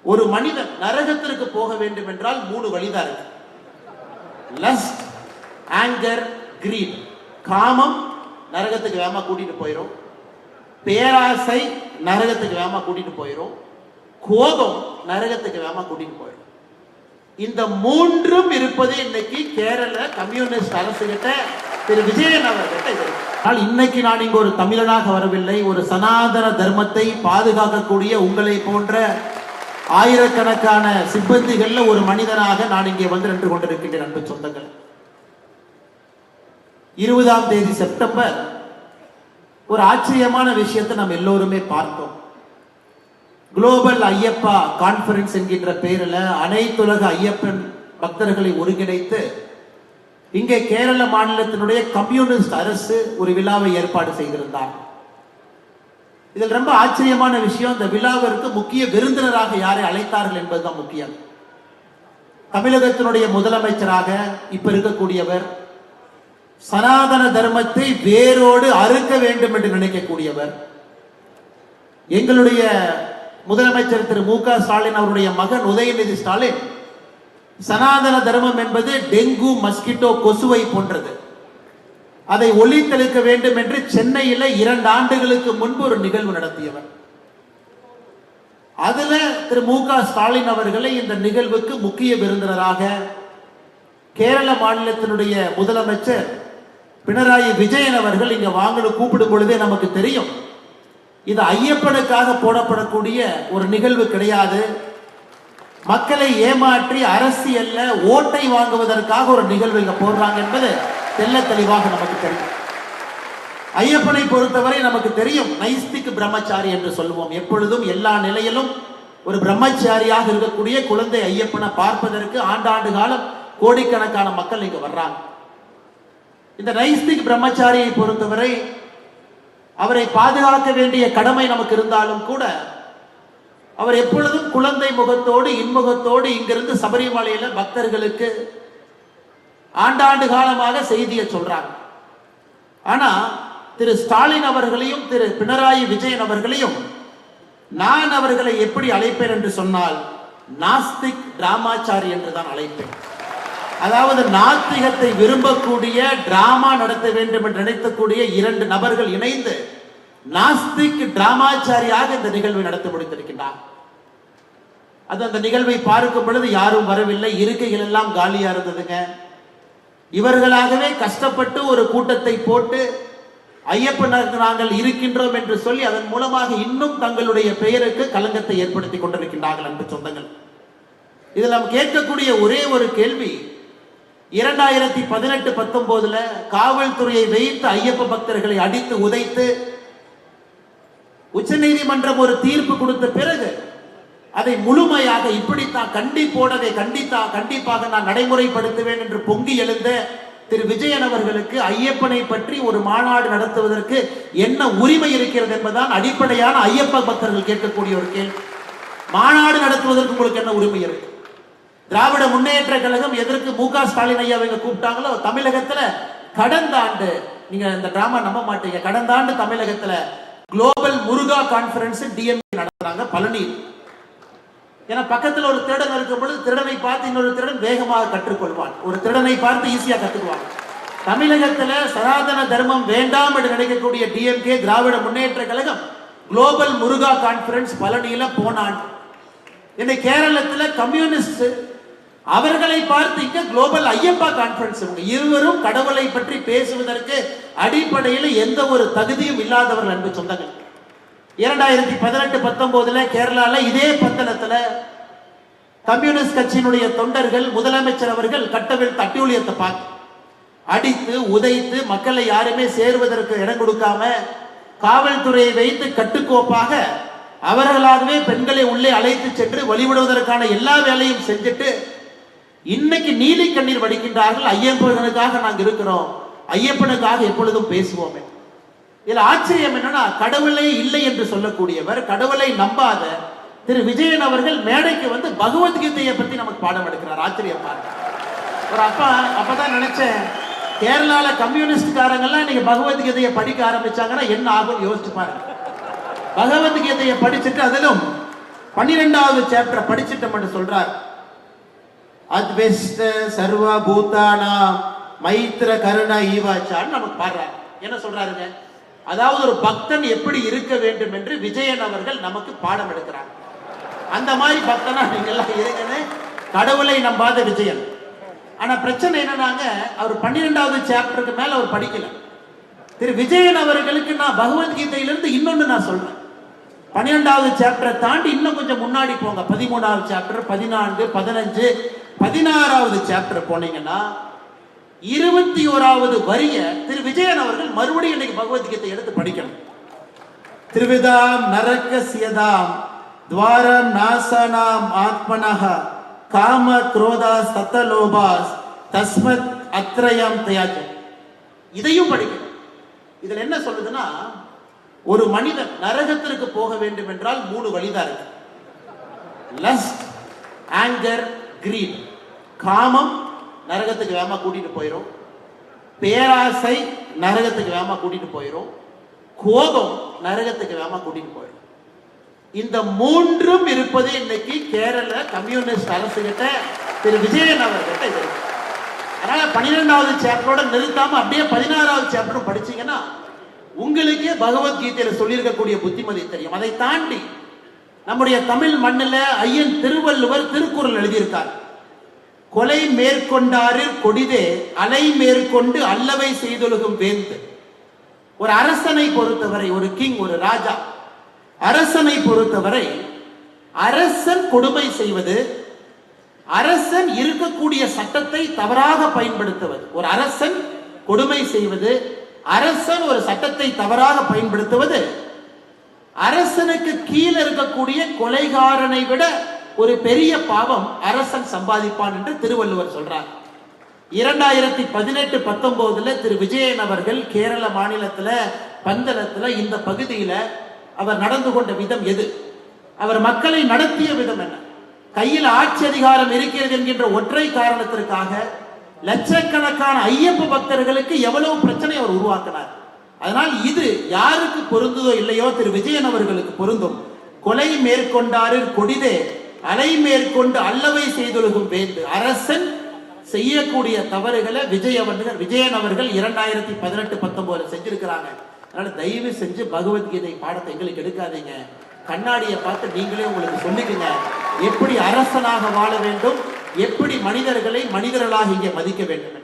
ஒரு மனிதன் நரகத்திற்கு போக வேண்டும் என்றால் 3 வழிதான் இருக்கு. Lust, anger, greed. காமம் நரகத்துக்கு வேகமா கூட்டிட்டு போயிடும். பேராசை நரகத்துக்கு வேகமா கூட்டிட்டு போயிடும். கோபம் நரகத்துக்கு வேகமா கூட்டிட்டு போயிடும். இந்த 3ம் இருப்பது இன்னைக்கு கேரள கம்யூனிஸ்ட் அரசு கிட்ட, திரு விஜயன் அவர்கிட்ட இருக்கு. இன்னைக்கு நான் இங்கு ஒரு தமிழனாக வரவில்லை. ஒரு சனாதன தர்மத்தை பாதுகாக்கக்கூடிய உங்களை போன்ற ஆயிரக்கணக்கான சிப்பந்திகள்ல ஒரு மனிதனாக நான் இங்கே வந்து நின்று கொண்டிருக்கின்றேன். அன்பு சொந்தங்கள், 20ஆம் தேதி செப்டம்பர் ஒரு ஆச்சரியமான விஷயத்தை நாம் எல்லோருமே பார்த்தோம். குளோபல் ஐயப்பா கான்ஃபரன்ஸ் என்கின்ற பெயரில் அனைத்துலக ஐயப்பன் பக்தர்களை ஒருங்கிணைத்து இங்கே கேரள மாநிலத்தினுடைய கம்யூனிஸ்ட் அரசு ஒரு விழாவை ஏற்பாடு செய்திருந்தார். இதில் ரொம்ப ஆச்சரியமான விஷயம், இந்த விழாவிற்கு முக்கிய விருந்தினராக யாரை அழைத்தார்கள் என்பதுதான் முக்கியம். தமிழகத்தினுடைய முதலமைச்சராக இப்ப இருக்கக்கூடியவர், சனாதன தர்மத்தை வேரோடு அறுக்க வேண்டும் என்று நினைக்கக்கூடியவர், எங்களுடைய முதலமைச்சர் திரு மு க ஸ்டாலின் அவருடைய மகன் உதயநிதி ஸ்டாலின் சனாதன தர்மம் என்பது டெங்கு, மஸ்கிட்டோ, கொசுவை போன்றது, அதை ஒழித்தளிக்க வேண்டும் என்று சென்னையில் 2 ஆண்டுகளுக்கு முன்பு ஒரு நிகழ்வு நடத்தியவர். அதுல திரு மு க ஸ்டாலின் அவர்களை இந்த நிகழ்வுக்கு முக்கிய விருந்தினராக கேரள மாநிலத்தினுடைய முதலமைச்சர் பினராயி விஜயன் அவர்கள் இங்க வாங்கன்னு கூப்பிடும் பொழுதே நமக்கு தெரியும், இது ஐயப்பனுக்காக போடப்படக்கூடிய ஒரு நிகழ்வு கிடையாது. மக்களை ஏமாற்றி அரசியல்ல ஓட்டை வாங்குவதற்காக ஒரு நிகழ்வு இங்க போடுறாங்க என்பது தெல்ல தெளிவாக நமக்கு தெரியும். ஐயப்பனை பொறுத்தவரை நமக்கு தெரியும், நைஸ்திக் பிரம்மச்சாரி என்று சொல்லுவோம். எப்பொழுதும் எல்லா நிலையிலும் ஒரு பிரம்மச்சாரியாக இருக்கக்கூடிய குழந்தை ஐயப்பனை பார்ப்பதற்கு ஆண்டாண்டு காலம் கோடிக்கணக்கான மக்கள் இங்க வர்றாங்க. இந்த நைஸ்திக் பிரம்மச்சாரியை பொறுத்தவரை அவரை பாதுகாக்க வேண்டிய கடமை நமக்கு இருந்தாலும் கூட அவர் எப்பொழுதும் குழந்தை முகத்தோடு இன்முகத்தோடு இங்கிருந்து சபரிமலையில பக்தர்களுக்கு ஆண்டாண்டு காலமாக செய்தியை சொல்றாங்க. ஆனா திரு ஸ்டாலின் அவர்களையும் திரு பினராயி விஜயன் அவர்களையும் நான் அவர்களை எப்படி அழைப்பேன் என்று சொன்னால், நாஸ்திக் டிராமாச்சாரி என்றுதான் அழைப்பேன். அதாவது நாத்திகத்தை விரும்பக்கூடிய, டிராமா நடத்த வேண்டும் என்று நினைக்கக்கூடிய 2 நபர்கள் இணைந்து நாஸ்திக் டிராமாச்சாரியாக இந்த நிகழ்வை நடத்தி முடித்திருக்கின்றார். அது அந்த நிகழ்வை பார்க்கும் பொழுது யாரும் வரவில்லை, இருக்கைகள் எல்லாம் காலியா இருந்ததுங்க. இவர்களாகவே கஷ்டப்பட்டு ஒரு கூட்டத்தை போட்டு ஐயப்பனுக்கு நாங்கள் இருக்கின்றோம் என்று சொல்லி அதன் மூலமாக இன்னும் தங்களுடைய பெயருக்கு களங்கத்தை ஏற்படுத்தி கொண்டிருக்கின்றார்கள். அன்பு சொந்தங்கள், இதில் நாம் கேட்கக்கூடிய ஒரே ஒரு கேள்வி, 2018-19 காவல்துறையை வைத்து ஐயப்ப பக்தர்களை அடித்து உதைத்து உச்ச நீதிமன்றம் ஒரு தீர்ப்பு கொடுத்த பிறகு அதை முழுமையாக இப்படித்தான் கண்டிப்போடதை கண்டிப்பாக நான் நடைமுறைப்படுத்துவேன் என்று பொங்கி எழுந்த திரு விஜயன் அவர்களுக்கு ஐயப்பனை பற்றி ஒரு மாநாடு நடத்துவதற்கு என்ன உரிமை இருக்கிறது என்பதுதான் அடிப்படையான ஐயப்ப பக்தர்கள் கேட்கக்கூடிய ஒரு கேள்வி. மாநாடு நடத்துவதற்கு உங்களுக்கு என்ன உரிமை இருக்கு? திராவிட முன்னேற்ற கழகம் எதற்கு மு க ஸ்டாலின் ஐயா கூப்பிட்டாங்களோ, தமிழகத்துல கடந்த ஆண்டு, நீங்க இந்த டிராமா நம்ப மாட்டீங்க, கடந்த ஆண்டு தமிழகத்துல குளோபல் முருகா கான்ஃபரன்ஸ் டிஎம்கே நடத்துறாங்க பழனி. ஏன்னா பக்கத்துல ஒரு திருடன் இருக்கும் பொழுது திருடனை பார்த்து இன்னொரு திருடன் வேகமாக கற்றுக்கொள்வான், ஒரு திருடனை பார்த்து ஈஸியா கத்துக்குவாங்க. தமிழகத்துல சனாதன தர்மம் வேண்டாம் என்று நினைக்கக்கூடிய டிஎம்கே திராவிட முன்னேற்ற கழகம் குளோபல் முருகா கான்ஃபரன்ஸ் பழனியில போனான். இன்னைக்கு கேரளத்துல கம்யூனிஸ்ட் அவர்களை பார்த்து இங்க குளோபல் ஐயப்பா கான்ஃபரன்ஸ். இருவரும் கடவுளை பற்றி பேசுவதற்கு அடிப்படையில் எந்த ஒரு தகுதியும் இல்லாதவர்கள். அன்பு சொந்தங்கள், 2018-19 கேரளால இதே பந்தளத்துல கம்யூனிஸ்ட் கட்சியினுடைய தொண்டர்கள் முதலமைச்சர் அவர்கள் கட்டவில் தட்டியூழியத்தை பார்த்து அடித்து உதைத்து மக்களை யாருமே சேருவதற்கு இடம் கொடுக்காம காவல்துறையை வைத்து கட்டுக்கோப்பாக அவர்களாகவே பெண்களை உள்ளே அழைத்து சென்று வழிவிடுவதற்கான எல்லா வேலையும் செஞ்சுட்டு இன்னைக்கு நீலி கண்ணீர் வடிக்கின்றார்கள். ஐயப்பனுக்காக நாங்கள் இருக்கிறோம், ஐயப்பனுக்காக எப்பொழுதும் பேசுவோமே. இதுல ஆச்சரியம் என்னன்னா, கடவுளை இல்லை என்று சொல்லக்கூடியவர், கடவுளை நம்பாத திரு விஜயன் அவர்கள் மேடைக்கு வந்து பகவத்கீதையை பத்தி நமக்கு பாடம் எடுக்கிறார். ஆச்சரியம் பாருங்க. ஒரு அப்பதான் நினைச்சேன், கேரளால கம்யூனிஸ்ட்காரங்கெல்லாம் நீங்க பகவத்கீதையை படிக்க ஆரம்பிச்சாங்கன்னா என்ன ஆகும் யோசிச்சு பாருங்க. பகவத்கீதையை படிச்சுட்டு அதிலும் 12வது சாப்டர் படிச்சிட்டோம்னு சொல்றார். அத்வெஸ்ட சர்வ பூதானா மைத்ர கருணா ஈவாச்சான்னு நமக்கு பாடுறார். என்ன சொல்றாருங்க? அதாவது ஒரு பக்தன் எப்படி இருக்க வேண்டும் என்று விஜயன் அவர்கள் நமக்கு பாடம் எடுக்கிறார். அந்த மாதிரி பக்தனா நீங்க எல்லாம் இருங்கன்னு கடவுளை நம்பாத விஜயன். ஆனா பிரச்சனை என்னன்னாங்க, அவர் 12வது சாப்டருக்கு மேல அவர் படிக்கல. திரு விஜயன் அவர்களுக்கு நான் பகவத்கீதையிலிருந்து இன்னொன்னு நான் சொல்றேன். 12வது சாப்டரை தாண்டி இன்னும் கொஞ்சம் முன்னாடி போங்க. 13வது சாப்டர், 14, 15, 16வது சாப்டர் போனீங்கன்னா 21வது வரிய திரு விஜயன் அவர்கள் மறுபடியும் இன்னைக்கு பகவத்கீதை எடுத்து படிக்கணும். திருவிதாம் நரக சியதாம் துவாரம் நாசனாம் ஆத்மனஹ காம குரோதா சத்தலோபாஸ் தஸ்மத் அத்ரயம் தயாஜ. இதையும் படிக்கணும். இதுல என்ன சொல்லுதுன்னா, ஒரு மனிதன் நரகத்திற்கு போக வேண்டும் என்றால் 3 வழிதான் இருக்கு. Lust, anger, greed. காமம் நரகத்துக்கு வேகமா கூட்டிட்டு போயிடும். பேராசை நரகத்துக்கு வேகமா கூட்டிட்டு போயிடும். கோபம் நரகத்துக்கு வேகமா கூட்டிட்டு போயிடும். இந்த 3ம் இருப்பது இன்னைக்கு கேரள கம்யூனிஸ்ட் அரசு கிட்ட திரு விஜயன் அவர்கிட்ட இருக்கு. அதனால 12வது சாப்டரோட நிறுத்தாம அப்படியே 16வது சாப்டரும் படிச்சீங்கன்னா உங்களுக்கே பகவத்கீதையில சொல்லியிருக்கக்கூடிய புத்திமதி தெரியும். அதை தாண்டி நம்முடைய தமிழ் மண்ணில் ஐயன் திருவள்ளுவர் திருக்குறள் எழுதியிருக்கார். கொலை மேற்கொண்டாரில் கொடிதே அலை மேற்கொண்டு அல்லவை செய்தொழுகும் வேந்து. ஒரு அரசனை பொறுத்தவரை, ஒரு கிங், ஒரு ராஜா, அரசனை பொறுத்தவரை அரசன் கொடுமை செய்வது, அரசன் இருக்கக்கூடிய சட்டத்தை தவறாக பயன்படுத்துவது. ஒரு அரசன் கொடுமை செய்வது, அரசன் ஒரு சட்டத்தை தவறாக பயன்படுத்துவது அரசனுக்கு கீழே இருக்கக்கூடிய கொலைகாரனை விட ஒரு பெரிய பாவம் அரசன் சம்பாதிப்பான் என்று திருவள்ளுவர் சொல்றார். 2018-19 திரு விஜயன் அவர்கள் கேரள மாநிலத்துல பந்தளத்துல இந்த பகுதியில அவர் நடந்து கொண்ட விதம் எது, அவர் மக்களை நடத்திய விதம் என்ன, கையில் ஆட்சி அதிகாரம் இருக்கிறது என்கின்ற ஒற்றை காரணத்திற்காக லட்சக்கணக்கான ஐயப்ப பக்தர்களுக்கு எவ்வளவு பிரச்சனை அவர் உருவாக்கினார். அதனால் இது யாருக்கு பொருந்ததோ இல்லையோ திரு விஜயன் அவர்களுக்கு பொருந்தும். கொலை மேற்கொண்டாரில் கொடிதே அலை மேற்கொண்டு அல்லவை செய்தொழுகும் வேந்து. அரசன் செய்யக்கூடிய தவறுகளை விஜயன் அவர்கள் 2018-19 செஞ்சிருக்கிறாங்க. அதனால தயவு செஞ்சு பகவத்கீதை பாடத்தை எங்களுக்கு எடுக்காதீங்க. கண்ணாடியை பார்த்து நீங்களே உங்களுக்கு சொல்லிக்கங்க, எப்படி அரசனாக வாழ வேண்டும், எப்படி மனிதர்களை மனிதர்களாக இங்கே மதிக்க வேண்டும்.